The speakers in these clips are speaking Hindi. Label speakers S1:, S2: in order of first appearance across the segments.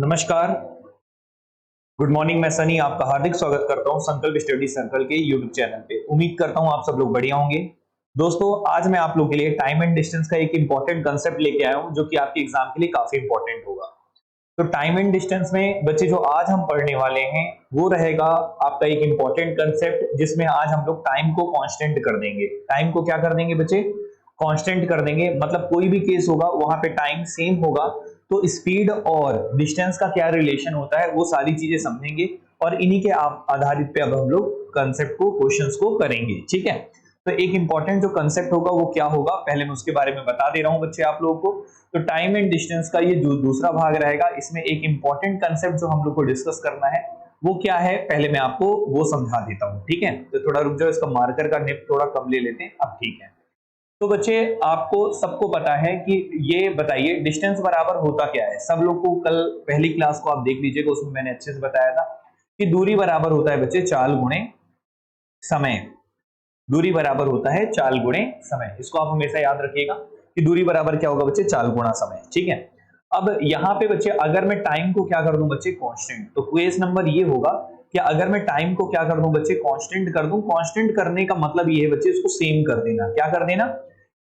S1: नमस्कार, गुड मॉर्निंग। मैं सनी आपका हार्दिक स्वागत करता हूं संकल्प स्टडी सर्कल के यूट्यूब चैनल पे। उम्मीद करता हूं आप सब लोग बढ़िया होंगे। दोस्तों, आज मैं आप लोगों के लिए टाइम एंड डिस्टेंस का एक इंपॉर्टेंट कंसेप्ट लेके आया हूं जो कि आपके एग्जाम के लिए काफी इंपॉर्टेंट होगा। तो टाइम एंड डिस्टेंस में बच्चे जो आज हम पढ़ने वाले हैं वो रहेगा आपका एक इंपॉर्टेंट कंसेप्ट, जिसमें आज हम लोग टाइम को कांस्टेंट कर देंगे। टाइम को क्या कर देंगे बच्चे? कांस्टेंट कर देंगे। मतलब कोई भी केस होगा वहां पे टाइम सेम होगा, तो स्पीड और डिस्टेंस का क्या रिलेशन होता है वो सारी चीजें समझेंगे और इन्हीं के आधारित पे अब हम लोग कंसेप्ट को, क्वेश्चंस को करेंगे। ठीक है, तो एक इंपॉर्टेंट जो कंसेप्ट होगा वो क्या होगा, पहले मैं उसके बारे में बता दे रहा हूं बच्चे आप लोगों को। तो टाइम एंड डिस्टेंस का ये जो दूसरा भाग रहेगा, इसमें एक इंपॉर्टेंट कंसेप्ट जो हम लोग को डिस्कस करना है वो क्या है, पहले मैं आपको वो समझा देता हूं। ठीक है, तो थोड़ा रुक जाओ, इसका मार्कर का निब थोड़ा कम ले लेते हैं। अब ठीक है, तो बच्चे आपको सबको पता है कि ये बताइए डिस्टेंस बराबर होता क्या है। सब लोग को कल पहली क्लास को आप देख लीजिएगा, उसमें मैंने अच्छे से बताया था कि दूरी बराबर होता है बच्चे चाल गुणे समय। दूरी बराबर होता है चाल गुणे समय। इसको आप हमेशा याद रखिएगा कि दूरी बराबर क्या होगा बच्चे? चाल गुणा समय। ठीक है, अब यहाँ पे बच्चे अगर मैं टाइम को क्या कर दूं बच्चे? कांस्टेंट। तो क्वेश्चन नंबर ये होगा कि अगर मैं टाइम को क्या कर दूं बच्चे? कांस्टेंट कर दूं। कांस्टेंट करने का मतलब ये है बच्चे, इसको सेम कर देना। क्या कर देना?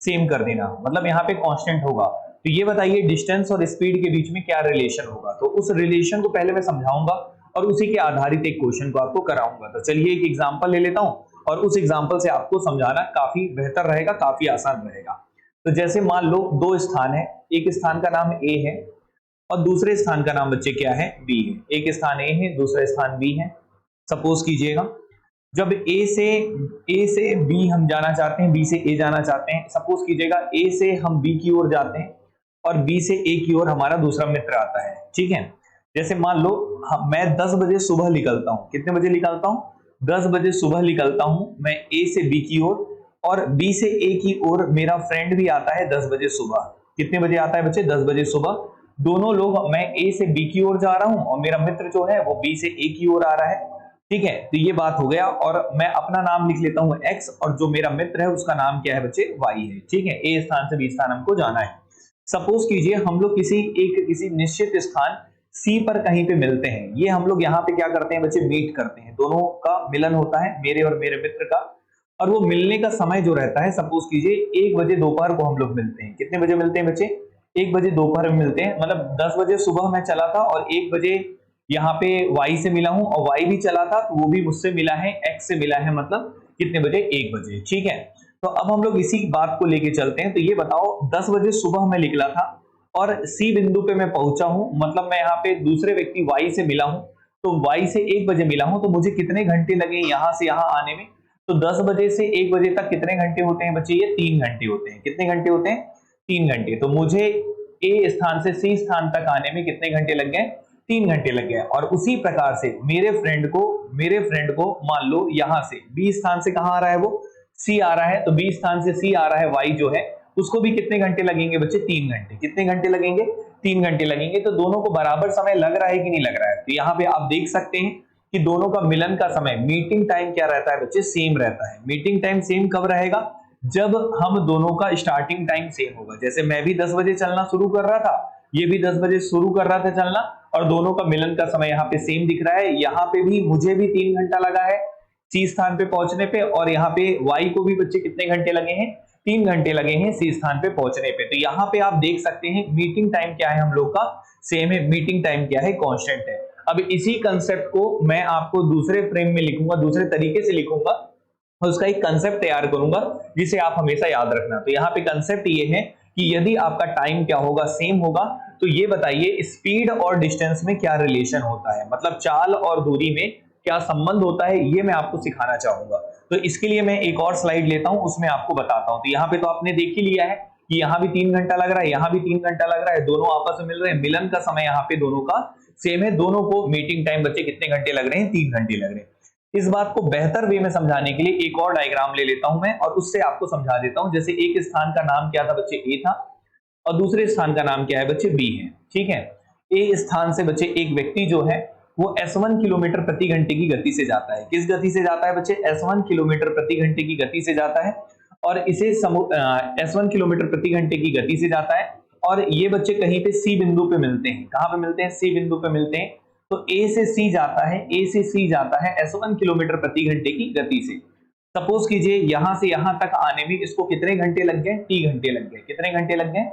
S1: सेम कर देना। मतलब यहाँ पे कांस्टेंट होगा। तो ये बताइए डिस्टेंस और स्पीड के बीच में क्या रिलेशन होगा। तो उस रिलेशन को पहले मैं समझाऊंगा और उसी के आधारित एक क्वेश्चन को आपको कराऊंगा। तो चलिए एक एग्जांपल ले लेता हूं और उस एग्जांपल से आपको समझाना काफी बेहतर रहेगा, काफी आसान रहेगा। तो जैसे मान लो दो स्थान है, एक स्थान का नाम ए है और दूसरे स्थान का नाम बच्चे क्या है? बी है। एक स्थान ए है, दूसरा स्थान बी है। सपोज कीजिएगा जब ए से बी हम जाना चाहते हैं, बी से ए जाना चाहते हैं। सपोज कीजिएगा ए से हम बी की ओर जाते हैं और बी से ए की ओर हमारा दूसरा मित्र आता है। ठीक है, जैसे मान लो मैं 10 बजे सुबह निकलता हूं। कितने बजे निकलता हूं? 10 बजे सुबह निकलता हूं मैं ए से बी की ओर, और बी से ए की ओर मेरा फ्रेंड भी आता है 10 बजे सुबह। कितने बजे आता है बच्चे? 10 बजे सुबह। दोनों लोग, मैं ए से बी की ओर जा रहा हूं और मेरा मित्र जो है वो बी से ए की ओर आ रहा है। ठीक है, तो ये बात हो गया। और मैं अपना नाम लिख लेता हूं एक्स, और जो मेरा मित्र है उसका नाम क्या है बच्चे? वाई है। ठीक है, ए स्थान से बी स्थान हमको जाना है। सपोज कीजिए हम लोग किसी निश्चित स्थान सी पर कहीं पे मिलते हैं। ये हम लोग यहाँ पे क्या करते हैं बच्चे? मीट करते हैं। दोनों का मिलन होता है, मेरे और मेरे मित्र का। और वो मिलने का समय जो रहता है, सपोज कीजिए 1 बजे दोपहर को हम लोग मिलते हैं। कितने बजे मिलते हैं बच्चे? 1 बजे दोपहर में मिलते हैं। मतलब 10 बजे सुबह मैं चला था और 1 बजे यहाँ पे y से मिला हूं, और y भी चला था तो वो भी मुझसे मिला है, x से मिला है। मतलब कितने बजे? 1 बजे। ठीक है, तो अब हम लोग इसी बात को लेके चलते हैं। तो ये बताओ 10 बजे सुबह मैं निकला था और C बिंदु पे मैं पहुंचा हूं, मतलब मैं यहाँ पे दूसरे व्यक्ति y से मिला हूं, तो y से 1 बजे मिला हूं, तो मुझे कितने घंटे लगे यहाँ से यहाँ आने में? तो 10 बजे से 1 बजे तक कितने घंटे होते हैं बच्चे? ये 3 घंटे होते हैं। कितने घंटे होते हैं? 3 घंटे। तो मुझे A स्थान से C स्थान तक आने में कितने घंटे लग गए? 3 घंटे लग गए। और उसी प्रकार से मेरे फ्रेंड को मान लो यहां से बी स्थान से कहां आ रहा है? वो सी आ रहा है। तो बी स्थान से सी आ रहा है वाई जो है, उसको भी कितने घंटे लगेंगे बच्चे? 3 घंटे। कितने घंटे लगेंगे? 3 घंटे लगेंगे। तो दोनों को बराबर समय लग रहा है कि नहीं लग रहा है? तो यहाँ पे आप देख सकते हैं कि दोनों का मिलन का समय, मीटिंग टाइम क्या रहता है बच्चे? सेम रहता है। मीटिंग टाइम सेम कब रहेगा? जब हम दोनों का स्टार्टिंग टाइम सेम होगा। जैसे मैं भी 10 बजे चलना शुरू कर रहा था, ये भी 10 बजे शुरू कर रहा था चलना, और दोनों का मिलन का समय यहाँ पे सेम दिख रहा है। यहाँ पे भी मुझे भी 3 घंटा लगा है सी स्थान पे पहुंचने पे, और यहाँ पे वाई को भी बच्चे कितने घंटे लगे हैं? 3 घंटे लगे हैं सी स्थान पे पहुंचने पे। तो यहाँ पे आप देख सकते हैं मीटिंग टाइम क्या है हम लोग का? सेम है। मीटिंग टाइम क्या है? कांस्टेंट है। अब इसी कंसेप्ट को मैं आपको दूसरे फ्रेम में लिखूंगा, दूसरे तरीके से लिखूंगा और उसका एक कंसेप्ट तैयार करूंगा जिसे आप हमेशा याद रखना। तो यहाँ पे कंसेप्ट ये है कि यदि आपका टाइम क्या होगा? सेम होगा, तो ये बताइए स्पीड और डिस्टेंस में क्या रिलेशन होता है, मतलब चाल और दूरी में क्या संबंध होता है, ये मैं आपको सिखाना चाहूंगा। तो इसके लिए मैं एक और स्लाइड लेता हूं, उसमें आपको बताता हूं। तो यहाँ पे तो आपने देख ही लिया है कि यहाँ भी 3 घंटा लग रहा है, यहाँ भी 3 घंटा लग रहा है, दोनों आपस में मिल रहे हैं। मिलन का समय यहाँ पे दोनों का सेम है। दोनों को मीटिंग टाइम बच्चे कितने घंटे लग रहे हैं? 3 घंटे लग रहे हैं। इस बात को बेहतर वे में समझाने के लिए एक और डायग्राम ले लेता हूं मैं और उससे आपको समझा देता हूं। जैसे एक स्थान का नाम क्या था बच्चे? ए था, और दूसरे स्थान का नाम क्या है बच्चे? बी है। ठीक है, ए स्थान से बच्चे एक व्यक्ति जो है वो S1 किलोमीटर प्रति घंटे की गति से जाता है। किस गति से जाता है बच्चे? S1 किलोमीटर प्रति घंटे की गति से जाता है। और इसे S1 किलोमीटर प्रति घंटे की गति से जाता है और ये बच्चे कहीं पे सी बिंदु पे मिलते हैं। कहां पे मिलते हैं? सी बिंदु पे मिलते हैं। तो ए से सी जाता है, ए से सी जाता है S1 किलोमीटर प्रति घंटे की गति से। सपोज कीजिए यहां से यहां तक आने में इसको कितने घंटे लग गए? टी घंटे लग गए। कितने घंटे लग गए?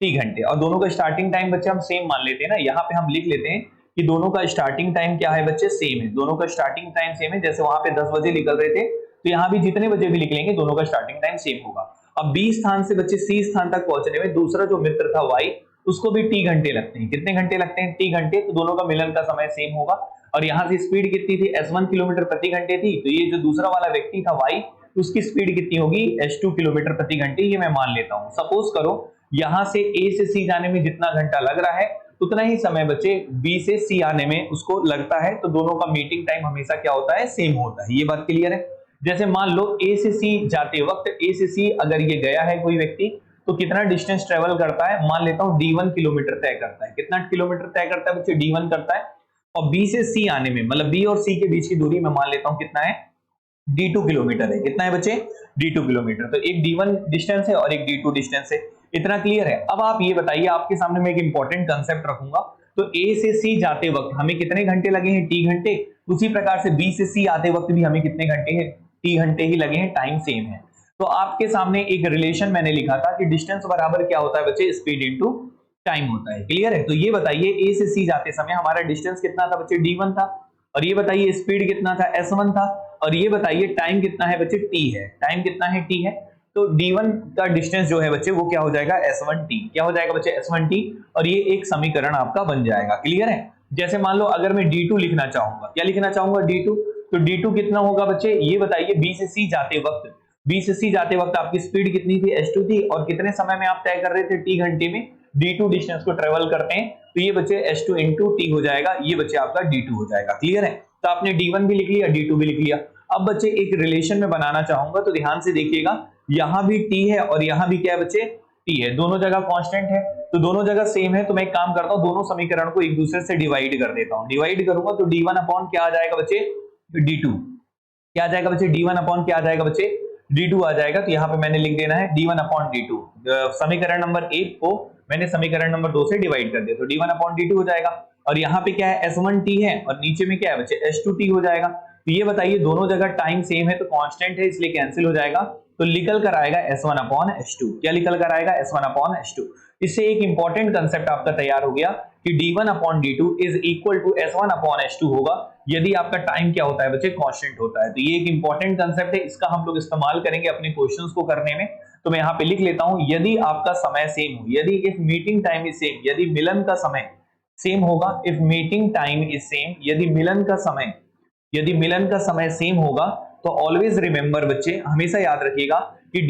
S1: टी घंटे। और दोनों का स्टार्टिंग टाइम बच्चे हम सेम मान लेते हैं ना, यहाँ पे हम लिख लेते हैं कि दोनों का स्टार्टिंग टाइम क्या है बच्चे? सेम है। दोनों का स्टार्टिंग टाइम सेम है। जैसे वहां पे 10 बजे निकल रहे थे, तो यहाँ भी जितने बजे भी निकलेंगे दोनों का स्टार्टिंग टाइम सेम होगा। अब बी स्थान से बच्चे सी स्थान तक पहुंचने में दूसरा जो मित्र था वाई, उसको भी टी घंटे लगते हैं। कितने घंटे लगते हैं? टी घंटे। तो दोनों का मिलन का समय सेम होगा। और यहाँ से स्पीड कितनी थी? S1 किलोमीटर प्रति घंटे थी। तो ये जो दूसरा वाला व्यक्ति था वाई, उसकी स्पीड कितनी होगी? S2 किलोमीटर प्रति घंटे। ये मैं मान लेता हूं। सपोज करो यहां से ए से सी जाने में जितना घंटा लग रहा है उतना ही समय बच्चे बी से सी आने में उसको लगता है। तो दोनों का मीटिंग टाइम हमेशा क्या होता है? सेम होता है। ये बात क्लियर है? जैसे मान लो ए से सी जाते वक्त, ए से सी अगर ये गया है कोई व्यक्ति, तो कितना डिस्टेंस ट्रेवल करता है? मान लेता हूं D1 किलोमीटर तय करता है। कितना किलोमीटर तय करता है बच्चे? D1 करता है। और बी से सी आने में, मतलब बी और सी के बीच की दूरी मैं मान लेता हूं कितना है? D2 किलोमीटर है। कितना है बच्चे? D2 kilometre. तो एक D1 डिस्टेंस है और एक D2 डिस्टेंस है। इतना क्लियर है? अब आप ये बताइए, आपके सामने मैं एक इंपॉर्टेंट कंसेप्ट रखूंगा। तो ए से सी जाते वक्त हमें कितने घंटे लगे हैं? टी घंटे। उसी प्रकार से बी से सी आते वक्त भी हमें कितने घंटे हैं? टी घंटे ही लगे हैं। टाइम सेम है। तो आपके सामने एक रिलेशन मैंने लिखा था कि डिस्टेंस बराबर क्या होता है बच्चे? स्पीड इनटू टाइम होता है। क्लियर है? तो ये बताइए ए से सी जाते समय हमारा डिस्टेंस कितना था बच्चे? D1 था। और ये बताइए स्पीड कितना था? S1 था। और ये बताइए टाइम कितना है बच्चे? T है। टाइम कितना है? T है। तो D1 का डिस्टेंस जो है बच्चे वो क्या हो जाएगा? S1T। क्या हो जाएगा बच्चे? S1T। और ये एक समीकरण आपका बन जाएगा। क्लियर है? जैसे मान लो अगर मैं D2 लिखना चाहूंगा, क्या लिखना चाहूंगा? D2। तो D2 कितना होगा बच्चे? ये बताइए B से C जाते वक्त, B से C जाते वक्त आपकी स्पीड कितनी थी? S2 थी। और कितने समय में आप तय कर रहे थे? T घंटे में D2 डिस्टेंस को ट्रेवल करते हैं। तो ये बच्चे S2 इंटू T हो जाएगा। ये बच्चे आपका D2 हो जाएगा। क्लियर है? तो आपने D1 भी लिख लिया, D2 भी लिख लिया। अब बच्चे एक रिलेशन में बनाना चाहूंगा, तो ध्यान से देखिएगा, यहां भी T है और यहां भी क्या है बच्चे? T है। दोनों जगह कांस्टेंट है, तो दोनों जगह सेम है। तो मैं एक काम करता हूं, दोनों समीकरण को एक दूसरे से डिवाइड कर देता हूं। डिवाइड करूंगा तो D1 अपॉन क्या आ जाएगा बच्चे? D2। क्या आ जाएगा बच्चे? D1 अपॉन क्या आ जाएगा बच्चे? D2 आ जाएगा। तो यहाँ पे मैंने लिख देना है D1 अपॉन D2। समीकरण नंबर 1 को मैंने समीकरण नंबर 2 से डिवाइड कर दिया, तो D1 अपॉन D2 हो जाएगा। और यहाँ पे क्या है? S1T है और नीचे में क्या है बच्चे? S2T हो जाएगा। तो ये बताइए दोनों जगह टाइम सेम है तो कांस्टेंट है, इसलिए कैंसिल हो जाएगा। तो निकल कर आएगा S1 अपॉन S2। क्या निकल कर आएगा? S1 upon S2। इससे एक इंपॉर्टेंट कंसेप्ट आपका तैयार हो गया कि D1 upon D2 is equal to S1 upon S2 होगा यदि आपका टाइम क्या होता है बच्चे? कांस्टेंट होता है। तो ये एक इंपॉर्टेंट कंसेप्ट है, इसका हम लोग इस्तेमाल करेंगे अपने क्वेश्चंस को करने में। तो मैं यहाँ पे लिख लेता हूं, यदि आपका समय सेम हो, यदि if meeting time is same, यदि मिलन का समय सेम होगा, if meeting time is same, यदि मिलन का समय सेम होगा, तो ऑलवेज रिमेंबर बच्चे, हमेशा याद रखिएगा कि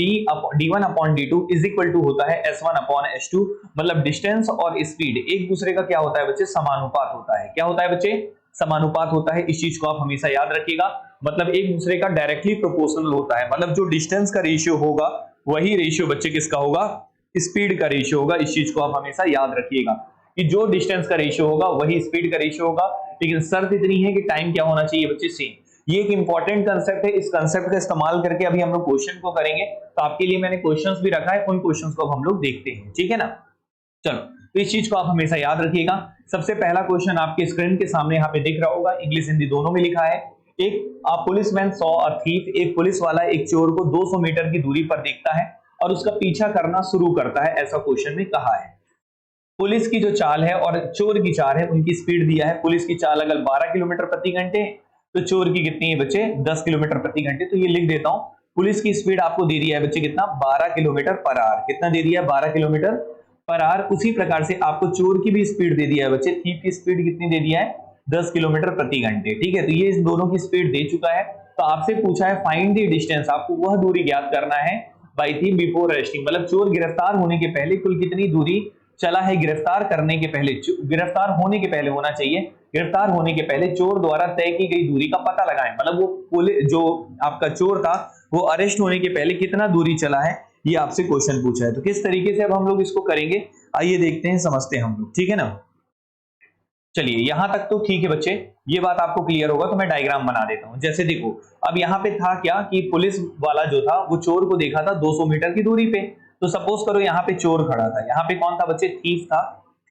S1: D1 upon D2 is equal to होता है S1 अपॉन S2। मतलब डिस्टेंस और स्पीड एक दूसरे का क्या होता है बच्चे? समानुपात होता है। क्या होता है बच्चे? समानुपात होता है। इस चीज को आप हमेशा याद रखिएगा। मतलब एक दूसरे का डायरेक्टली प्रोपोर्शनल होता है। मतलब जो डिस्टेंस का रेशियो होगा वही रेशियो बच्चे किसका होगा? स्पीड का रेशियो होगा। इस चीज को आप हमेशा याद रखिएगा कि जो डिस्टेंस का रेशियो होगा वही स्पीड का रेशियो होगा। लेकिन शर्त इतनी है कि टाइम क्या होना चाहिए बच्चे? सेम। ये एक इंपॉर्टेंट कंसेप्ट है। इस कंसेप्ट का इस्तेमाल करके अभी हम लोग क्वेश्चन को करेंगे। तो आपके लिए मैंने क्वेश्चंस भी रखा है, उन क्वेश्चंस को अब हम लोग देखते हैं। ठीक है ना? चलो, तो इस चीज को आप हमेशा याद रखिएगा। सबसे पहला क्वेश्चन आपके स्क्रीन के सामने यहाँ पे दिख रहा होगा, इंग्लिश हिंदी दोनों में लिखा है। एक पुलिसमैन सॉ अ थीफ, एक पुलिस वाला एक चोर को 200 मीटर की दूरी पर देखता है और उसका पीछा करना शुरू करता है, ऐसा क्वेश्चन में कहा है। पुलिस की जो चाल है और चोर की चाल है, उनकी स्पीड दिया है। पुलिस की चाल अगर 12 किलोमीटर प्रति घंटे, तो चोर की कितनी है बच्चे? 10 किलोमीटर प्रति घंटे। तो ये लिख देता हूं, पुलिस की स्पीड आपको दे दिया है बच्चे कितना? 12 किलोमीटर पर आवर। कितना दे दिया है? 12 किलोमीटर पर आवर। उसी प्रकार से आपको चोर की भी स्पीड दे दिया है बच्चे, थीफ की स्पीड कितनी दे दिया है? 10 किलोमीटर प्रति घंटे। ठीक है, तो ये इन दोनों की स्पीड दे चुका है। तो आपसे पूछा है फाइंड द डिस्टेंस, आपको वह दूरी ज्ञात करना है बाय थीफ बिफोर अरेस्टिंग। मतलब चोर गिरफ्तार होने के पहले कुल कितनी दूरी चला है? गिरफ्तार करने के पहले, गिरफ्तार होने के पहले होना चाहिए, गिरफ्तार होने के पहले चोर द्वारा तय की गई दूरी का पता लगाएं। मतलब वो पुलिस जो आपका चोर था वो अरेस्ट होने के पहले कितना दूरी चला है, ये आपसे क्वेश्चन पूछा है। तो किस तरीके से अब हम लोग इसको करेंगे, आइए देखते हैं, समझते हैं हम लोग। ठीक है ना? चलिए, यहां तक तो ठीक है बच्चे, ये बात आपको क्लियर होगा। तो मैं डायग्राम बना देता हूं। जैसे देखो, अब यहाँ पे था क्या कि पुलिस वाला जो था वो चोर को देखा था 200 मीटर की दूरी पे। तो सपोज करो यहाँ पे चोर खड़ा था, यहाँ पे कौन था बच्चे, थीफ था,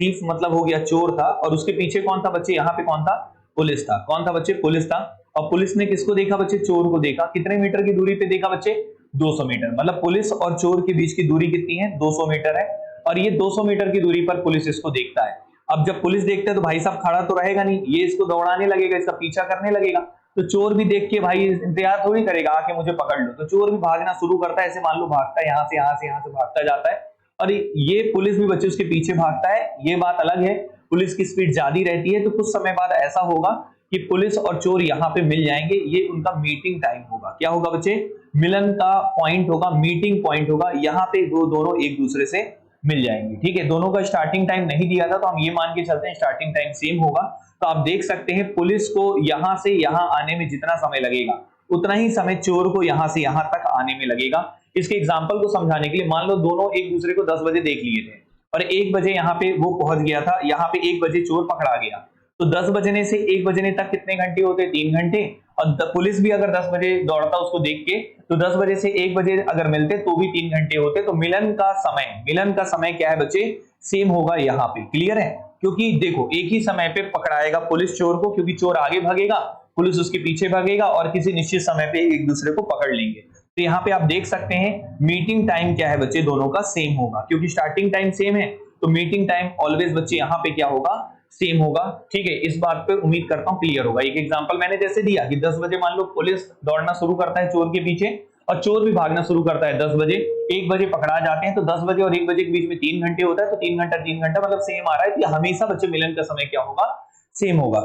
S1: थीफ मतलब हो गया चोर था, और उसके पीछे कौन था बच्चे, यहाँ पे कौन था, पुलिस था, कौन था बच्चे, पुलिस था। और पुलिस ने किसको देखा बच्चे, चोर को देखा, कितने मीटर की दूरी पे देखा बच्चे, 200 मीटर, मतलब पुलिस और चोर के बीच की दूरी कितनी है, 200 मीटर है, और ये 200 मीटर की दूरी पर पुलिस इसको देखता है। अब जब पुलिस देखता है तो भाई साहब खड़ा तो रहेगा नहीं, ये इसको दौड़ाने लगेगा, इसका पीछा करने लगेगा, तो चोर भी देख के भाई इंतजार थोड़ी करेगा आके मुझे पकड़ लो, तो चोर भी भागना शुरू करता है, ऐसे मान लो भागता है यहाँ से यहाँ से यहाँ से भागता जाता है, और ये पुलिस भी बच्चे उसके पीछे भागता है। ये बात अलग है, पुलिस की स्पीड ज्यादा रहती है, तो कुछ समय बाद ऐसा होगा कि पुलिस और चोर यहाँ पे मिल जाएंगे, ये उनका मीटिंग टाइम होगा। क्या होगा बच्चे, मिलन का पॉइंट होगा, मीटिंग पॉइंट होगा, यहाँ पे दोनों एक दूसरे से मिल जाएंगे। ठीक है, दोनों का स्टार्टिंग टाइम नहीं दिया था, तो हम ये मान के चलते हैं स्टार्टिंग टाइम सेम होगा। तो आप देख सकते हैं पुलिस को यहां से यहां आने में जितना समय लगेगा, उतना ही समय चोर को यहां से यहां तक आने में लगेगा। इसके एग्जांपल को समझाने के लिए मान लो दोनों एक दूसरे को 10 बजे देख लिए थे, और 1 बजे यहाँ पे वो पहुंच गया था, यहाँ पे 1 बजे चोर पकड़ा गया, तो 10 बजने से 1 बजने तक कितने घंटे होते, 3 घंटे। और पुलिस भी अगर 10 बजे दौड़ता उसको देख के, तो 10 बजे से 1 बजे अगर मिलते तो भी 3 घंटे होते। तो मिलन का समय क्या है बच्चे, सेम होगा यहाँ पे। क्लियर है, क्योंकि देखो एक ही समय पे पकड़ाएगा पुलिस चोर को, क्योंकि चोर आगे भागेगा, पुलिस उसके पीछे भागेगा, और किसी निश्चित समय पे एक दूसरे को पकड़ लेंगे। तो यहाँ पे आप देख सकते हैं मीटिंग टाइम क्या है बच्चे, दोनों का सेम होगा, क्योंकि स्टार्टिंग टाइम सेम है, तो मीटिंग टाइम ऑलवेज बच्चे यहाँ पे क्या होगा, सेम होगा। ठीक है, इस बात पे उम्मीद करता हूँ क्लियर होगा। एक एग्जांपल मैंने जैसे दिया कि 10 बजे मान लो पुलिस दौड़ना शुरू करता है चोर के पीछे, और चोर भी भागना शुरू करता है 10 बजे, 1 बजे पकड़ा जाते हैं, तो 10 बजे और 1 बजे के बीच में 3 घंटे होता है, तो 3 घंटा मतलब सेम आ रहा है, तो हमेशा बच्चे मिलन का समय क्या होगा, सेम होगा।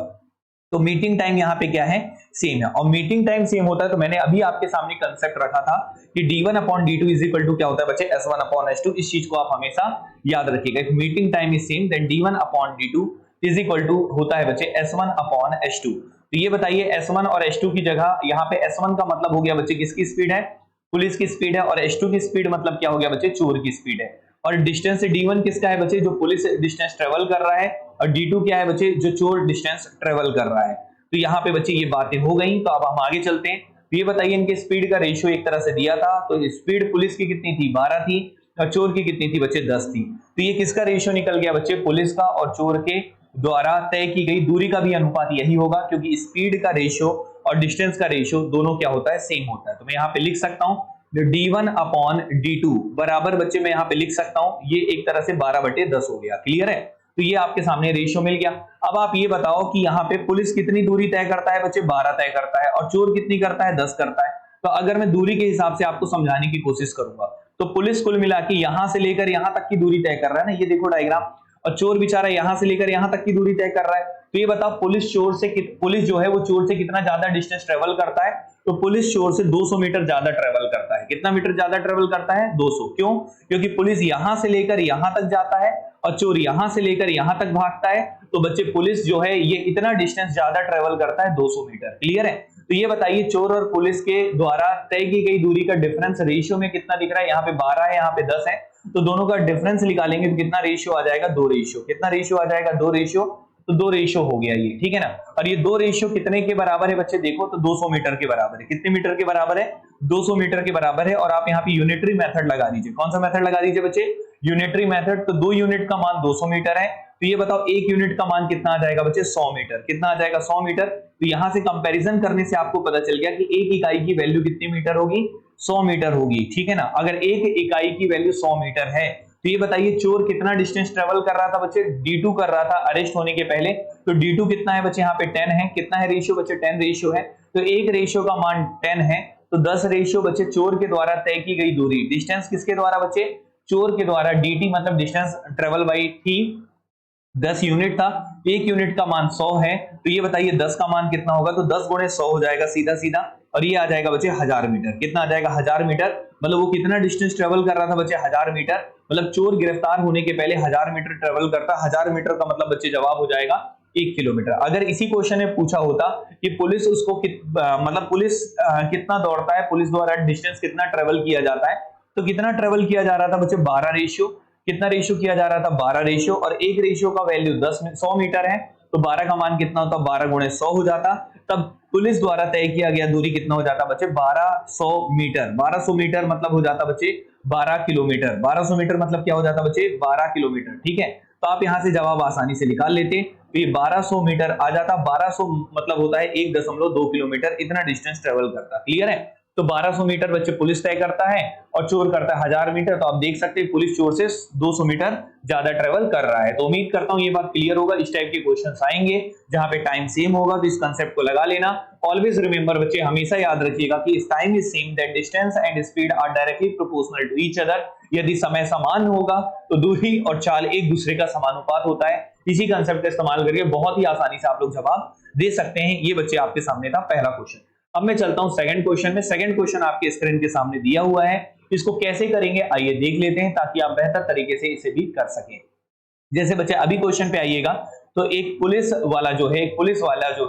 S1: तो मीटिंग टाइम यहाँ पे क्या है, सेम है, और मीटिंग टाइम सेम होता है, तो मैंने अभी आपके सामने कंसेप्ट रखा था कि d1 upon d2 is equal to क्या होता है बच्चे, s1 अपॉन s2। इस चीज को आप हमेशा याद रखिएगा, if meeting time is same then d1 upon d2 is equal to होता है बच्चे s1 अपॉन s2। तो ये बताइए s1 और s2 की जगह यहाँ पे s1 का मतलब हो गया बच्चे किसकी स्पीड है, पुलिस की स्पीड है, और s2 की स्पीड मतलब क्या हो गया बच्चे, चोर की स्पीड है। और डिस्टेंस d1 किसका है बच्चे, जो पुलिस डिस्टेंस ट्रेवल कर रहा है, और d2 क्या है बच्चे, जो चोर डिस्टेंस ट्रेवल कर रहा है। तो यहाँ पे बच्चे ये बातें हो गई, तो अब हम आगे चलते हैं। तो ये बताइए इनके स्पीड का रेशियो एक तरह से दिया था, तो स्पीड पुलिस की कितनी थी, 12 थी, और चोर की कितनी थी बच्चे, 10 थी। तो ये किसका रेशियो निकल गया बच्चे, पुलिस का और चोर के द्वारा तय की गई दूरी का भी अनुपात यही होगा, क्योंकि स्पीड का रेशियो और डिस्टेंस का रेशियो दोनों क्या होता है, सेम होता है। तो मैं यहाँ पे लिख सकता हूँ d1 अपॉन d2 बराबर बच्चे मैं यहाँ पे लिख सकता हूँ, ये एक तरह से 12/10 हो गया। क्लियर है, तो ये आपके सामने रेशियो मिल गया। अब आप ये बताओ कि यहाँ पे पुलिस कितनी दूरी तय करता है बच्चे, 12 तय करता है, और चोर कितनी करता है, 10 करता है। तो अगर मैं दूरी के हिसाब से आपको समझाने की कोशिश करूंगा, तो पुलिस कुल मिला के यहां से लेकर यहां तक की दूरी तय कर रहा है ना, ये देखो डायग्राम, और चोर बेचारा यहां से लेकर यहां तक की दूरी तय कर रहा है। तो ये बताओ पुलिस जो है वो चोर से कितना ज्यादा डिस्टेंस ट्रेवल करता है, तो पुलिस चोर से 200 मीटर ज्यादा ट्रेवल करता है। कितना मीटर ज्यादा ट्रेवल करता है, 200। क्यों, क्योंकि पुलिस यहां से लेकर यहां तक जाता है, और चोर यहां से लेकर यहां तक भागता है, तो बच्चे पुलिस जो है ये इतना डिस्टेंस ज्यादा ट्रेवल करता है, 200 मीटर। क्लियर है, तो ये बताइए चोर और पुलिस के द्वारा तय की गई दूरी का डिफरेंस रेशियो में कितना दिख रहा है, यहाँ पे 12 है, यहाँ पे 10 है, तो दोनों का डिफरेंस निकालेंगे तो कितना रेशियो आ जाएगा, 2 रेशियो। कितना रेशियो आ जाएगा, 2 रेशियो, तो 2 रेशियो हो गया ये, ठीक है ना। और ये 2 रेशियो कितने के बराबर है बच्चे, देखो तो 200 मीटर के बराबर है। कितने मीटर के बराबर है, 200 मीटर के बराबर है। और आप यहाँ पे यूनिटरी मेथड लगा दीजिए, कौन सा मेथड लगा दीजिए बच्चे, यूनिटरी मेथड। तो 2 यूनिट का मान 200 मीटर है, तो ये बताओ 1 यूनिट का मान कितना आ जाएगा बच्चे, 100 मीटर। कितना आ जाएगा, 100 मीटर। तो यहां से कंपैरिजन करने से आपको पता चल गया कि एक इकाई की वैल्यू कितनी मीटर होगी, 100 मीटर होगी, ठीक है ना। अगर एक इकाई की वैल्यू 100 मीटर है, तो ये बताइए चोर कितना डिस्टेंस ट्रेवल कर रहा था बच्चे, d2 कर रहा था अरेस्ट होने के पहले। तो d2 कितना है बच्चे, यहाँ पे 10 है। कितना है रेशियो बच्चे, 10 रेशियो है। तो एक रेशियो का मान 10 है, तो 10 रेशियो बच्चे चोर के द्वारा तय की गई दूरी, डिस्टेंस किसके द्वारा बच्चे, चोर के द्वारा, dt मतलब डिस्टेंस ट्रेवल बाई थी, 10 यूनिट था, 1 यूनिट का मान 100 है। तो ये बताइए 10 का मान कितना होगा, तो 10 गुणे 100 हो जाएगा सीधा सीधा, और ये आ जाएगा बच्चे 1000 मीटर। कितना आ जाएगा, 1000 मीटर। मतलब वो कितना डिस्टेंस ट्रेवल कर रहा था बच्चे, 1000 मीटर। मतलब चोर गिरफ्तार होने के पहले 1000 मीटर ट्रेवल करता। 1000 मीटर का मतलब बच्चे जवाब हो जाएगा 1 किलोमीटर। अगर इसी क्वेश्चन में पूछा होता कि पुलिस उसको मतलब पुलिस कितना दौड़ता है, पुलिस द्वारा डिस्टेंस कितना ट्रेवल किया जाता है, तो कितना ट्रेवल किया जा रहा था बच्चे, 12 रेशियो। कितना रेशियो किया जा रहा था, 12 रेशियो। और एक रेशियो का वैल्यू 100 मीटर है, तो 12 का मान कितना होता, 12 गुणे 100 हो जाता। तब पुलिस द्वारा तय किया गया दूरी कितना हो जाता बच्चे, 1200 मीटर। 1200 मीटर मतलब हो जाता बच्चे 12 किलोमीटर। 1200 मीटर मतलब क्या हो जाता बच्चे? 12 किलोमीटर। ठीक है, तो आप यहां से जवाब आसानी से निकाल लेते। तो ये 1200 मीटर आ जाता। 1200 मतलब होता है 1.2 किलोमीटर, इतना डिस्टेंस ट्रेवल करता। क्लियर है? तो 1200 मीटर बच्चे पुलिस तय करता है और चोर करता है 1000 मीटर। तो आप देख सकते हैं पुलिस चोर से 200 मीटर ज्यादा ट्रेवल कर रहा है। तो उम्मीद करता हूं ये बात क्लियर होगा। इस टाइप के क्वेश्चंस आएंगे जहां पे टाइम सेम होगा, तो इस कंसेप्ट को लगा लेना। ऑलवेज रिमेंबर बच्चे, हमेशा याद रखिएगा कि if time is same that distance and speed are directly proportional to each other. यदि समय समान होगा तो दूरी और चाल एक दूसरे का समानुपात होता है। इसी कंसेप्ट का इस्तेमाल करके बहुत ही आसानी से आप लोग जवाब दे सकते हैं। ये बच्चे आपके सामने था पहला क्वेश्चन। अब मैं चलता हूं सेकंड क्वेश्चन में। सेकंड क्वेश्चन आपके स्क्रीन के सामने दिया हुआ है। इसको कैसे करेंगे आइए देख लेते हैं, ताकि आप बेहतर तरीके से इसे भी कर सकें। जैसे बच्चे अभी क्वेश्चन पे आइएगा, तो एक पुलिस वाला जो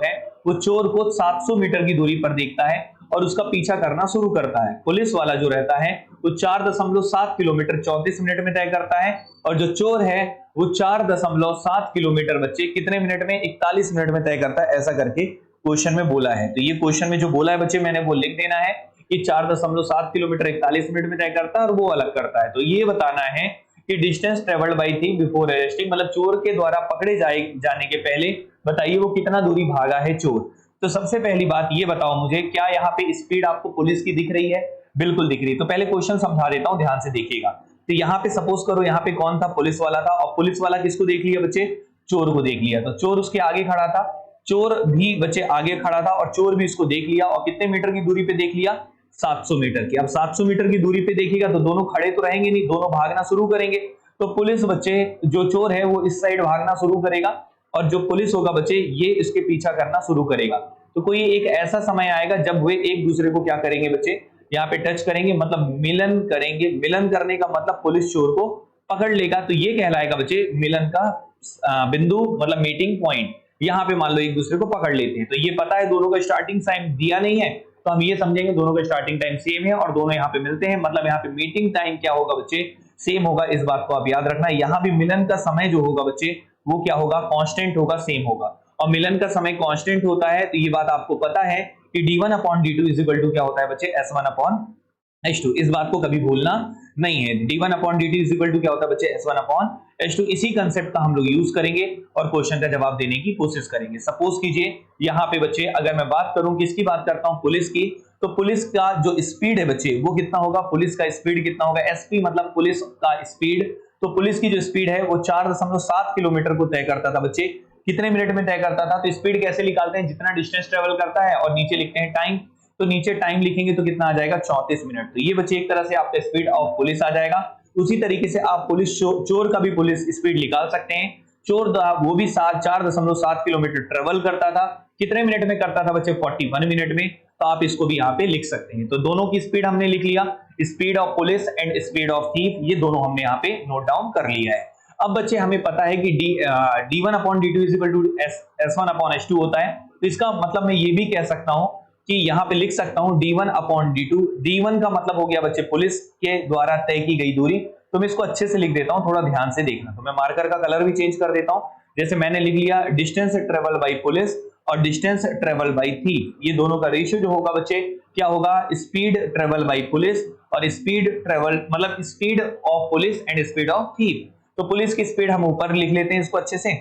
S1: है वो चोर को 700 मीटर की दूरी पर देखता है और उसका पीछा करना शुरू करता है। पुलिस वाला जो रहता है वो 4.7 किलोमीटर 34 मिनट में तय करता है, और जो चोर है वो 4.7 किलोमीटर बच्चे कितने मिनट में? 41 मिनट में तय करता है। ऐसा करके क्वेश्चन में बोला है। तो ये क्वेश्चन में जो बोला है बच्चे, मैंने वो लिख देना है कि 4.7 किलोमीटर 41 मिनट में तय करता है और वो अलग करता है। तो ये बताना है कि distance travelled by thief before arresting, मतलब चोर के द्वारा पकड़े जाने के पहले बताइए वो कितना दूरी भागा है चोर। तो सबसे पहली बात ये बताओ मुझे, क्या यहाँ पे स्पीड आपको पुलिस की दिख रही है? बिल्कुल दिख रही है। तो पहले क्वेश्चन समझा देता हूं, ध्यान से देखिएगा। तो यहाँ पे सपोज करो, यहाँ पे कौन था? पुलिस वाला था। और पुलिस वाला किसको देख लिया बच्चे? चोर को देख लिया। तो चोर उसके आगे खड़ा था, चोर भी बच्चे आगे खड़ा था, और चोर भी इसको देख लिया। और कितने मीटर की दूरी पे देख लिया? 700 मीटर की। अब 700 मीटर की दूरी पे देखिएगा तो दोनों खड़े तो रहेंगे नहीं, दोनों भागना शुरू करेंगे। तो पुलिस बच्चे, जो चोर है वो इस साइड भागना शुरू करेगा, और जो पुलिस होगा बच्चे ये इसके पीछा करना शुरू करेगा। तो कोई एक ऐसा समय आएगा जब वे एक दूसरे को क्या करेंगे बच्चे? यहाँ पे टच करेंगे, मतलब मिलन करेंगे। मिलन करने का मतलब पुलिस चोर को पकड़ लेगा। तो ये कहलाएगा बच्चे मिलन का बिंदु, मतलब मीटिंग पॉइंट। यहाँ पे मान लो एक दूसरे को पकड़ लेते हैं। तो ये पता है दोनों का स्टार्टिंग टाइम दिया नहीं है, तो हम ये समझेंगे दोनों का स्टार्टिंग टाइम सेम है और दोनों यहाँ पे मिलते हैं। मतलब यहाँ पे मीटिंग टाइम क्या होगा बच्चे? सेम होगा। इस बात को आप याद रखना। यहाँ भी मिलन का समय जो होगा बच्चे वो क्या होगा? कांस्टेंट होगा, सेम होगा। और मिलन का समय कांस्टेंट होता है, तो ये बात आपको पता है कि d1 upon d2 is equal to क्या होता है बच्चे? s1 upon h2। इस बात को कभी भूलना नहीं है। d1 upon dt is equal to क्या होता है बच्चे? s1 upon h2। इसी कंसेप्ट का हम लोग यूज करेंगे और क्वेश्चन का जवाब देने की कोशिश करेंगे। सपोज कीजिए यहाँ पे बच्चे, अगर मैं बात करूं, किसकी बात करता हूं? पुलिस की। तो पुलिस का जो स्पीड है बच्चे वो कितना होगा? पुलिस का स्पीड कितना होगा? एसपी मतलब पुलिस का स्पीड। तो पुलिस की जो स्पीड है वो 4.7 किलोमीटर को तय करता था बच्चे। कितने मिनट में तय करता था? तो स्पीड कैसे निकालते हैं? जितना डिस्टेंस ट्रेवल करता है और नीचे लिखते हैं टाइम। तो नीचे टाइम लिखेंगे तो कितना आ जाएगा? 34 मिनट। तो ये बच्चे एक तरह से आपका स्पीड ऑफ पुलिस आ जाएगा। उसी तरीके से आप पुलिस चोर का भी पुलिस स्पीड निकाल सकते हैं। चोर वो भी 4.7 किलोमीटर ट्रेवल करता था। कितने मिनट में करता था बच्चे? 41 मिनट में। तो आप इसको भी यहाँ पे लिख सकते हैं। तो दोनों की स्पीड हमने लिख लिया, speed of police and speed of thief, ये दोनों हमने यहाँ पे नोट डाउन कर लिया है। अब बच्चे हमें पता है कि d1 upon d2 is equal to s1 upon h2 होता है। तो इसका मतलब मैं ये भी कह सकता हूं कि यहाँ पे लिख सकता हूं d1 अपॉन d2। d1 का मतलब हो गया बच्चे पुलिस के द्वारा तय की गई दूरी। तो मैं इसको अच्छे से लिख देता हूं, थोड़ा ध्यान से देखना। तो मैं मार्कर का कलर भी चेंज कर देता हूं। जैसे मैंने लिख लिया डिस्टेंस ट्रेवल बाई पुलिस और डिस्टेंस ट्रेवल बाई थीफ, ये दोनों का रेशियो जो होगा बच्चे क्या होगा? स्पीड ट्रेवल बाई पुलिस और स्पीड ट्रेवल मतलब speed of police and speed of thief. तो पुलिस की स्पीड हम ऊपर लिख लेते हैं इसको अच्छे से।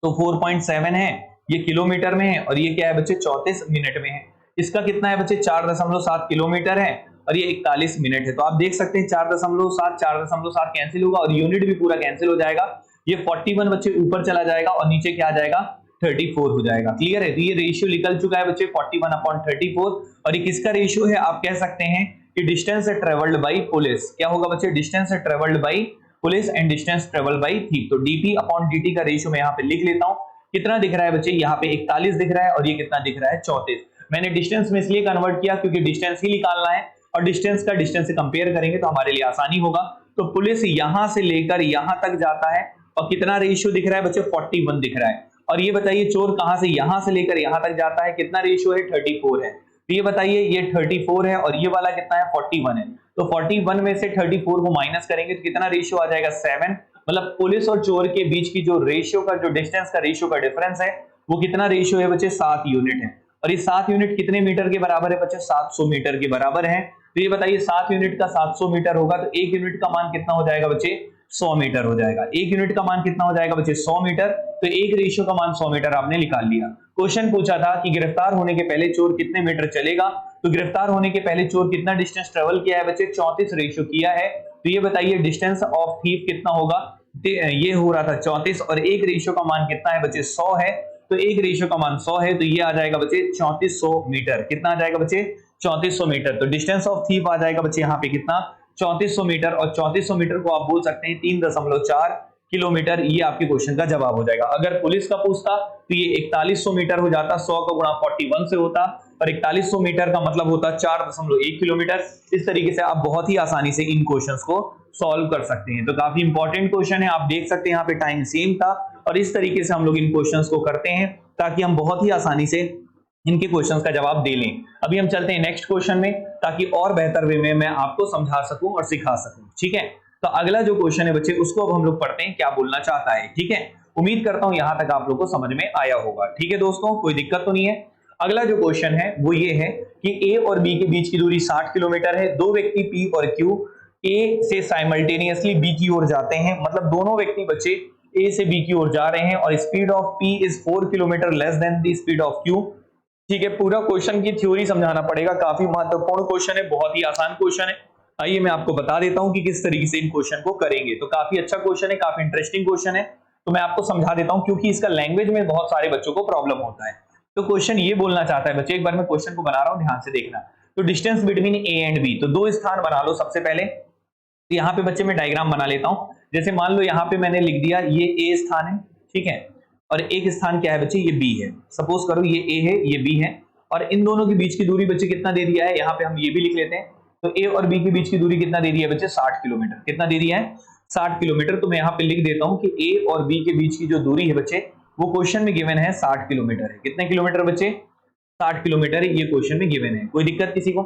S1: तो 4.7 है, ये किलोमीटर में है, और ये क्या है बच्चे? 34 मिनट में है। इसका कितना है बच्चे? 4.7 किलोमीटर है और ये 41 मिनट है। तो आप देख सकते हैं 4.7 कैंसिल होगा और यूनिट भी पूरा कैंसिल हो जाएगा। ये 41 बच्चे ऊपर चला जाएगा और नीचे क्या आ जाएगा? 34 हो जाएगा। क्लियर है? तो ये रेशियो निकल चुका है बच्चे 41 अपॉन 34। और ये किसका रेशियो है? आप कह सकते हैं कि डिस्टेंस ट्रेवल्ड बाई पुलिस। क्या होगा बच्चे? Distance travelled by police and distance travel by thief. तो dp अपॉन dt का रेशियो मैं यहाँ पे लिख लेता हूँ। कितना दिख रहा है बच्चे? यहाँ पे 41 दिख रहा है और ये कितना दिख रहा है? 34। मैंने डिस्टेंस में इसलिए कन्वर्ट किया क्योंकि डिस्टेंस ही निकालना है और डिस्टेंस का डिस्टेंस से कंपेयर करेंगे तो हमारे लिए आसानी होगा। तो पुलिस यहां से लेकर यहां तक जाता है और कितना रेशियो दिख रहा है बच्चे? 41 दिख रहा है। और ये बताइए चोर कहां से यहां से लेकर यहां तक जाता है? कितना रेशियो है? 34 है। तो ये बताइए, ये 34 है और ये वाला कितना है? 41 है। तो 41 में से 34 को माइनस करेंगे तो कितना रेशियो आ जाएगा? 7। मतलब पुलिस और चोर के बीच की जो रेशियो का, जो डिस्टेंस का रेशियो का डिफरेंस है वो कितना रेशियो है बच्चे? 7 यूनिट है। और ये 7 यूनिट कितने मीटर के बराबर है बच्चे? 700 मीटर के बराबर है। तो ये बताइए 7 यूनिट का 700 मीटर होगा, तो 1 यूनिट का मान कितना हो जाएगा बच्चे? 100 मीटर हो जाएगा। 1 यूनिट का मान कितना हो जाएगा बच्चे? 100 मीटर। तो 1 रेशियो का मान 100 मीटर आपने निकाल लिया। क्वेश्चन पूछा था कि गिरफ्तार होने के पहले चोर कितने मीटर चलेगा, तो गिरफ्तार होने के पहले चोर कितना डिस्टेंस ट्रेवल किया है बच्चे? 34 रेशियो किया है। तो ये बताइए डिस्टेंस ऑफ थीफ कितना होगा? ये हो रहा था 34 और 1 रेशियो का मान कितना है बच्चे? 100 है। तो 1 रेशियो का मान 100 है, तो ये आ जाएगा बच्चे 3400 मीटर। कितना आ जाएगा बच्चे? 3400 मीटर। तो डिस्टेंस ऑफ थीफ आ जाएगा बच्चे यहाँ पे कितना? 3400 मीटर। और 3400 मीटर को आप बोल सकते हैं 3.4 किलोमीटर। ये आपके क्वेश्चन का जवाब हो जाएगा। अगर पुलिस का पूछता तो ये 4100 मीटर हो जाता, 100 का गुणा 41 से होता, और 4100 मीटर का मतलब होता 4.1 किलोमीटर। इस तरीके से आप बहुत ही आसानी से इन क्वेश्चंस को सॉल्व कर सकते हैं। तो काफी इंपॉर्टेंट क्वेश्चन है, आप देख सकते हैं यहाँ पे टाइम सेम था, और इस तरीके से हम लोग इन क्वेश्चंस को करते हैं ताकि हम बहुत ही आसानी से इनके क्वेश्चंस का जवाब दे लें। अभी हम चलते हैं नेक्स्ट क्वेश्चन में, ताकि और बेहतर वे में मैं आपको समझा सकूं और सिखा सकूं। ठीक है, तो अगला जो क्वेश्चन है बच्चे उसको अब हम लोग पढ़ते हैं, क्या बोलना चाहता है। ठीक है, उम्मीद करता हूं यहां तक आप लोग को समझ में आया होगा। ठीक है दोस्तों, कोई दिक्कत तो नहीं है। अगला जो क्वेश्चन है वो ये है कि ए और बी के बीच की दूरी 60 किलोमीटर है। दो व्यक्ति पी और क्यू ए से साइमल्टेनियसली बी की ओर जाते हैं, मतलब दोनों व्यक्ति बच्चे ए से बी की ओर जा रहे हैं, और speed of P is 4 kilometre less than the speed of Q. ठीक है, पूरा क्वेश्चन की थ्योरी समझाना पड़ेगा, काफी महत्वपूर्ण क्वेश्चन है, बहुत ही आसान क्वेश्चन है। आइए मैं आपको बता देता हूं कि किस तरीके से इन क्वेश्चन को करेंगे। तो काफी अच्छा क्वेश्चन है, काफी इंटरेस्टिंग क्वेश्चन है, तो मैं आपको समझा देता हूं क्योंकि इसका लैंग्वेज में बहुत सारे बच्चों को प्रॉब्लम होता है। तो क्वेश्चन ये बोलना चाहता है बच्चे, एक बार मैं क्वेश्चन को बना रहा हूं, ध्यान से देखना। तो distance between A and B, तो दो स्थान बना लो सबसे पहले। तो यहाँ पे बच्चे मैं डायग्राम बना लेता हूं। जैसे मान लो यहाँ पे मैंने लिख दिया ये ए स्थान है, ठीक है, और एक स्थान क्या है बच्चे? ये बी है। सपोज करो ये ए है, ये बी है, और इन दोनों के बीच की दूरी बच्चे कितना दे दिया है? यहाँ पे हम ये भी लिख लेते हैं। तो ए और बी के बीच की दूरी कितना दे दिया है बच्चे? 60 किलोमीटर। कितना दे दिया है? 60 किलोमीटर। तो मैं यहाँ पे लिख देता हूँ कि ए और बी के बीच की जो दूरी है बच्चे वो क्वेश्चन में गिवन है 60 किलोमीटर है। कितने किलोमीटर बच्चे? 60 किलोमीटर है, ये क्वेश्चन में गिवन है। कोई दिक्कत किसी को?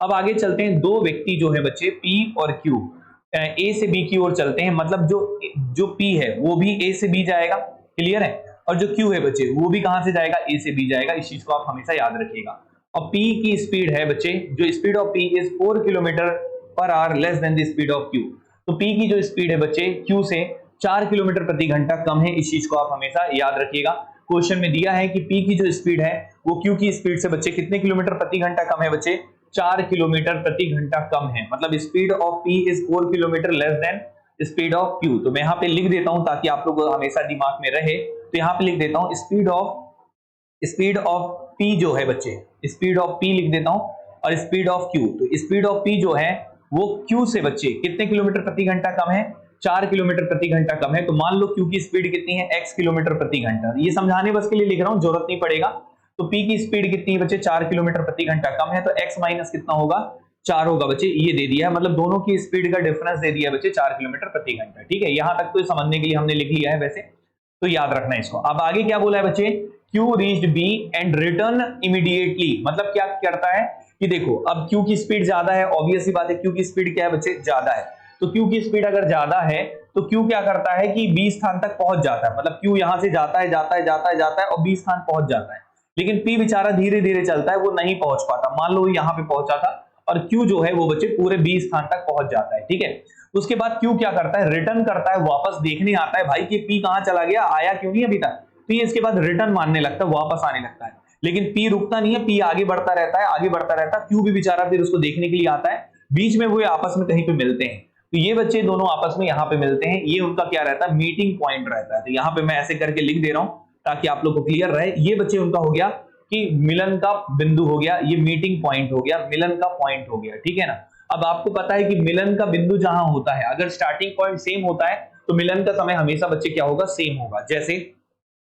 S1: अब आगे चलते हैं। दो व्यक्ति जो है बच्चे पी और क्यू ए से बी की ओर चलते हैं, मतलब जो पी है वो भी ए से बी जाएगा, क्लियर है, और जो क्यू है बच्चे वो भी कहां से जाएगा? ए से बी जाएगा। इस चीज को आप हमेशा याद रखिएगा। और P की स्पीड है बच्चे, जो speed of P is 4 kilometre per hour less than the speed of Q। तो P की जो स्पीड है बच्चे Q से 4 किलोमीटर प्रति घंटा कम है। इस चीज को आप हमेशा याद रखिएगा। क्वेश्चन में दिया है कि P की जो स्पीड है वो Q की स्पीड से बच्चे कितने किलोमीटर प्रति घंटा कम है बच्चे? 4 किलोमीटर प्रति घंटा कम है। मतलब speed of P is 4 kilometre less than speed of Q। तो मैं यहाँ पे लिख देता हूं ताकि आप लोग हमेशा दिमाग में रहे। तो यहाँ पे लिख देता हूं स्पीड ऑफ P जो है बच्चे, स्पीड ऑफ P लिख देता हूं, और स्पीड ऑफ Q। तो स्पीड ऑफ P जो है वो Q से बच्चे कितने किलोमीटर प्रति घंटा कम है? 4 किलोमीटर प्रति घंटा कम है। तो मान लो Q की स्पीड कितनी है? x किलोमीटर प्रति घंटा। ये समझाने बस के लिए लिख रहा हूं, जरूरत नहीं पड़ेगा। तो P की स्पीड कितनी है बच्चे? 4 किलोमीटर प्रति घंटा कम है, तो x माइनस कितना होगा? 4 होगा बच्चे। ये दे दिया है, मतलब दोनों की स्पीड का डिफरेंस दे दिया है बच्चे 4 किलोमीटर प्रति घंटा। ठीक है, यहां तक तो समझने के लिए हमने लिख लिया है वैसे, तो याद रखना इसको। अब आगे क्या बोला है बच्चे? Q reached B and return immediately, मतलब क्या करता है कि देखो अब Q की स्पीड ज्यादा है, ऑब्वियस सी बात है, Q की स्पीड क्या है बच्चे? ज्यादा है। तो Q की स्पीड अगर ज्यादा है तो Q क्या करता है कि B स्थान तक पहुंच जाता है, मतलब Q यहां से जाता है और B स्थान पहुंच जाता है। लेकिन P बेचारा धीरे धीरे चलता है, वो नहीं पहुंच पाता। मान लो यहाँ पे पहुंचा था और Q जो है वो बच्चे पूरे B स्थान तक पहुंच जाता है। ठीक है, उसके बाद Q क्या करता है? रिटर्न करता है, वापस देखने आता है भाई कि P कहां चला गया, आया क्यों नहीं अभी तक। तो ये इसके बाद रिटर्न मानने लगता है, वापस आने लगता है। लेकिन P रुकता नहीं है, P आगे बढ़ता रहता है, आगे बढ़ता रहता है। Q भी बेचारा फिर उसको देखने के लिए आता है, बीच में वो आपस में कहीं पे मिलते हैं। तो ये बच्चे दोनों आपस में यहाँ पे मिलते हैं, ये उनका क्या रहता है? मीटिंग पॉइंट रहता है। तो यहाँ पे मैं ऐसे करके लिख दे रहा हूं ताकि आप लोग को क्लियर रहे। ये बच्चे उनका हो गया कि मिलन का बिंदु हो गया, ये मीटिंग पॉइंट हो गया, मिलन का पॉइंट हो गया। ठीक है ना। अब आपको पता है कि मिलन का बिंदु जहां होता है, अगर स्टार्टिंग पॉइंट सेम होता है तो मिलन का समय हमेशा बच्चे क्या होगा? सेम होगा। जैसे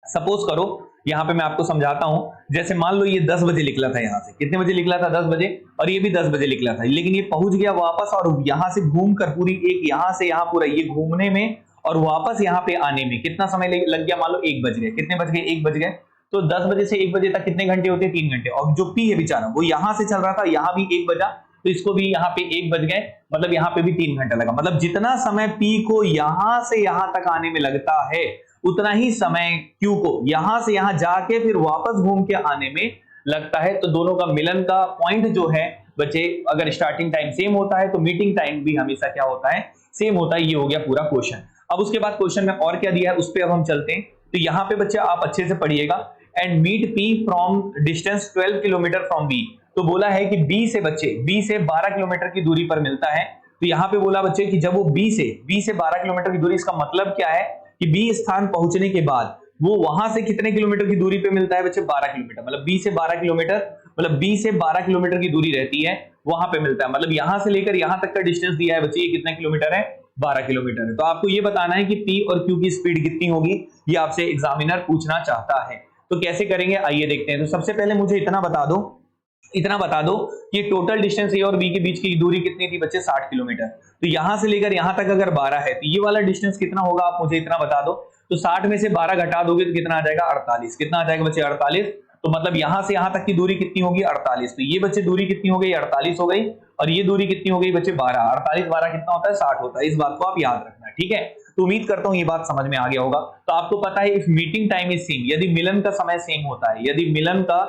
S1: सपोज करो, यहां पे मैं आपको समझाता हूं। जैसे मान लो ये 10 बजे निकला था, यहां से कितने बजे निकला था? 10 बजे, और ये भी 10 बजे निकला था, लेकिन ये पहुंच गया वापस, और यहां से घूमकर पूरी एक यहां से यहां पूरा ये घूमने में और वापस यहां पे आने में कितना समय लग गया? मान लो 1 बज गए। कितने बज गए? 1 बज गए। तो 10 बजे से 1 बजे तक कितने घंटे होते हैं? 3 घंटे। और जो P है बेचारा वो यहां से चल रहा था, यहां भी 1 बजा, तो इसको भी यहाँ पे 1 बज गए, मतलब यहाँ पे भी 3 घंटा लगा। मतलब जितना समय P को यहां से यहां तक आने में लगता है, उतना ही समय Q को यहां से यहां जाके फिर वापस घूम के आने में लगता है तो दोनों का मिलन का पॉइंट जो है बच्चे, अगर स्टार्टिंग टाइम सेम होता है तो मीटिंग टाइम भी हमेशा क्या होता है, सेम होता है। ये हो गया पूरा क्वेश्चन। अब उसके बाद क्वेश्चन में और क्या दिया है उस पर अब हम चलते हैं। तो यहाँ पे बच्चे आप अच्छे से पढ़िएगा। And meet P from distance 12 kilometre from B. तो बोला है कि बी से बच्चे, बी से 12 किलोमीटर की दूरी पर मिलता है। तो यहाँ पे बोला बच्चे कि जब वो बी से 12 किलोमीटर की दूरी, इसका मतलब क्या है कि बी स्थान पहुंचने के बाद वो वहां से कितने किलोमीटर की दूरी पे मिलता है बच्चे, 12 किलोमीटर। मतलब बी से 12 किलोमीटर, मतलब बी से 12 किलोमीटर की दूरी रहती है, वहां पे मिलता है। मतलब यहां से लेकर यहां तक का डिस्टेंस दिया है बच्चे, ये कितना किलोमीटर है, 12 किलोमीटर है। तो आपको ये बताना है कि पी और क्यू की स्पीड कितनी होगी, ये आपसे एग्जामिनर पूछना चाहता है। तो कैसे करेंगे आइए देखते हैं। तो सबसे पहले मुझे इतना बता दो कि टोटल डिस्टेंस ए और बी के बीच की दूरी कितनी थी बच्चे, 60 किलोमीटर। तो यहां से लेकर यहां तक अगर 12 है तो ये वाला डिस्टेंस कितना होगा, आप मुझे इतना बता दो। तो 60 में से 12 घटा दोगे तो कितना आ जाएगा, 48। कितना आ जाएगा बच्चे, 48। तो मतलब यहां से यहां तक की दूरी कितनी होगी, 48। तो ये बच्चे दूरी कितनी हो गई, 48 हो गई। और ये दूरी कितनी हो गई बच्चे, 12। 48 12 कितना होता है, 60 होता है। इस बात को आप याद रखना, ठीक है। तो उम्मीद करता हूं ये बात समझ में आ गया होगा। तो आपको पता है if meeting time is same, यदि मिलन का समय सेम होता है, यदि मिलन का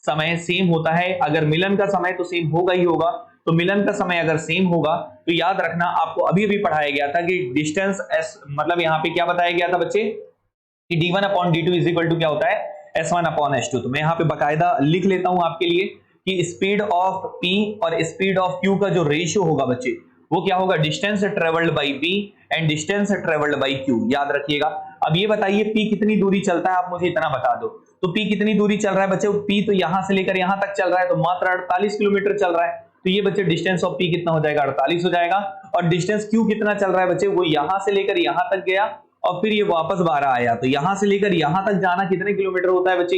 S1: समय सेम होता है, अगर मिलन का समय तो सेम होगा ही होगा, तो मिलन का समय अगर सेम होगा तो याद रखना आपको अभी अभी पढ़ाया गया था कि डिस्टेंस एस, मतलब यहाँ पे क्या बताया गया था बच्चे कि d1 upon d2 is equal to क्या होता है, s1 अपॉन s2। तो मैं यहाँ पे बकायदा लिख लेता हूं आपके लिए कि स्पीड ऑफ p और स्पीड ऑफ q का जो रेशियो होगा बच्चे, वो क्या होगा, distance travelled by p and distance travelled by q। याद रखिएगा। अब ये बताइए p कितनी दूरी चलता है, आप मुझे इतना बता दो। तो p कितनी दूरी चल रहा है बच्चे, p तो यहां से लेकर यहां तक चल रहा है, तो मात्र 48 किलोमीटर चल रहा है। तो ये बच्चे डिस्टेंस ऑफ p कितना हो जाएगा, 48 हो जाएगा। और डिस्टेंस q कितना चल रहा है बच्चे, वो यहां से लेकर यहां तक गया और फिर ये वापस 12 आया। तो यहां से लेकर यहां तक जाना कितने किलोमीटर होता है बच्चे,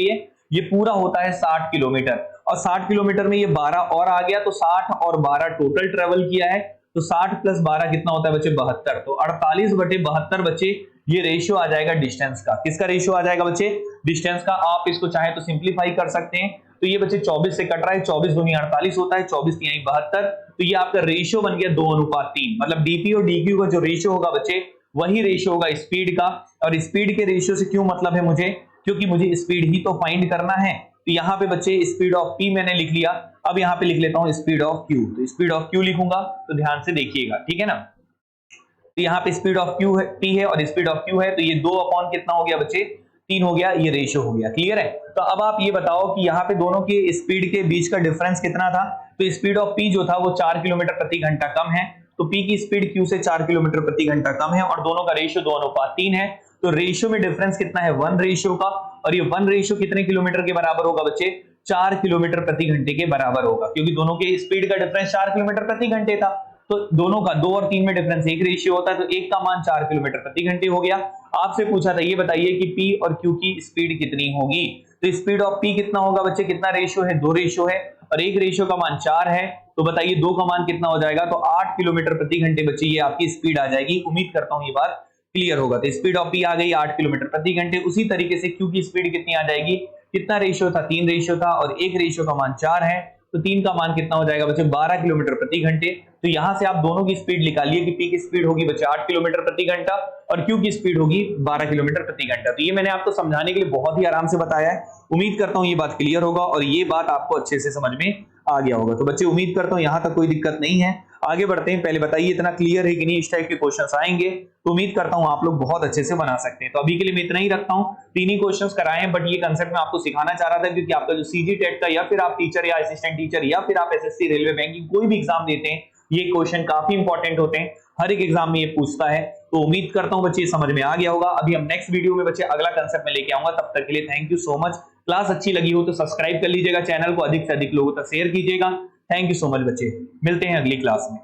S1: ये पूरा होता है 60 किलोमीटर। और 60 किलोमीटर में ये 12 और आ गया, तो 60 और 12 टोटल ट्रेवल किया है। तो 60 प्लस 12 कितना होता है बच्चे, 72। तो 48/72 बच्चे ये रेशियो आ जाएगा डिस्टेंस का। किसका रेशियो आ जाएगा बच्चे, डिस्टेंस का। आप इसको चाहे तो सिंप्लीफाई कर सकते हैं। तो ये बच्चे 24 से कट रहा है, 24 दूनी 48 होता है, 24 तिहाई 72। तो ये आपका रेशियो बन गया 2:3। मतलब डीपी और डीक्यू का जो रेशियो होगा बच्चे, वही रेशियो होगा स्पीड का। और स्पीड के रेशियो से क्यों मतलब है मुझे, क्योंकि मुझे स्पीड ही तो फाइंड करना है। तो यहाँ पे बच्चे स्पीड ऑफ पी मैंने लिख लिया। अब यहाँ पे लिख लेता हूँ स्पीड ऑफ क्यू। तो स्पीड ऑफ क्यू लिखूंगा, तो ध्यान से देखिएगा, ठीक है ना। तो यहाँ पे स्पीड ऑफ क्यू है, टी है और स्पीड ऑफ क्यू है। तो ये 2 अपॉन कितना हो गया बच्चे, 3 हो गया। ये रेशियो हो गया, क्लियर है। तो अब आप ये बताओ कि यहाँ पे दोनों की स्पीड के बीच का डिफरेंस कितना था। तो स्पीड ऑफ पी जो था वो 4 किलोमीटर प्रति घंटा कम है। तो पी की स्पीड क्यू से 4 किलोमीटर प्रति घंटा कम है और दोनों का रेशियो 2:3 है। तो रेशियो में डिफरेंस कितना है, 1 रेशियो का। और ये 1 रेशियो कितने किलोमीटर के बराबर होगा बच्चे, 4 किलोमीटर प्रति घंटे के बराबर होगा, क्योंकि दोनों के स्पीड का डिफरेंस 4 किलोमीटर प्रति घंटे था। तो दोनों का 2 और 3 में डिफरेंस 1 रेशियो होता है, तो 1 का मान 4 किलोमीटर प्रति घंटे हो गया। आपसे पूछा था ये बताइए कि पी और क्यू की स्पीड कितनी होगी। तो स्पीड ऑफ पी कितना होगा बच्चे, कितना रेशियो है, 2 रेशियो है और 1 रेशियो का मान 4 है। तो बताइए 2 का मान कितना हो जाएगा, तो 8 किलोमीटर प्रति घंटे बच्चे ये आपकी स्पीड आ जाएगी। उम्मीद करता हूं ये बात क्लियर होगा। तो स्पीड ऑफ पी आ गई 8 किलोमीटर प्रति घंटे। उसी तरीके से क्यू की स्पीड कितनी आ जाएगी, कितना रेशियो था, 3 रेशियो था और 1 रेशियो का मान 4 है। तो 3 का मान कितना हो जाएगा बच्चे, 12 किलोमीटर प्रति घंटे। तो यहां से आप दोनों की स्पीड निकालिए कि पी की स्पीड होगी बच्चे 8 किलोमीटर प्रति घंटा और क्यू की स्पीड होगी 12 किलोमीटर प्रति घंटा। तो ये मैंने आपको समझाने के लिए बहुत ही आराम से बताया है। उम्मीद करता हूं ये बात क्लियर होगा और ये बात आपको अच्छे से समझ में आ गया होगा। तो बच्चे उम्मीद करता हूं यहां तक कोई दिक्कत नहीं है। आगे बढ़ते हैं, पहले बताइए इतना क्लियर है कि नहीं। इस टाइप के क्वेश्चंस आएंगे तो उम्मीद करता हूं आप लोग बहुत अच्छे से बना सकते हैं। तो अभी के लिए मैं इतना ही रखता हूं, 3 ही क्वेश्चंस कराए हैं, बट ये कंसेप्ट मैं आपको सिखाना चाह रहा था क्योंकि आपका जो सीजी टेट का या फिर आप टीचर या असिस्टेंट टीचर या फिर आप एसएससी रेलवे बैंकिंग कोई भी एग्जाम देते हैं, ये क्वेश्चन काफी इंपॉर्टेंट होते हैं, हर एक एग्जाम में ये पूछता है। तो उम्मीद करता हूं बच्चे ये समझ में आ गया होगा। अभी हम नेक्स्ट वीडियो में बच्चे अगला कंसेप्ट में लेके आऊंगा। तब तक के लिए thank you so much. Class अच्छी लगी हो तो सब्सक्राइब कर लीजिएगा, चैनल को अधिक से अधिक लोगों तक शेयर कीजिएगा। थैंक यू सो मच बच्चे, मिलते हैं अगली क्लास में।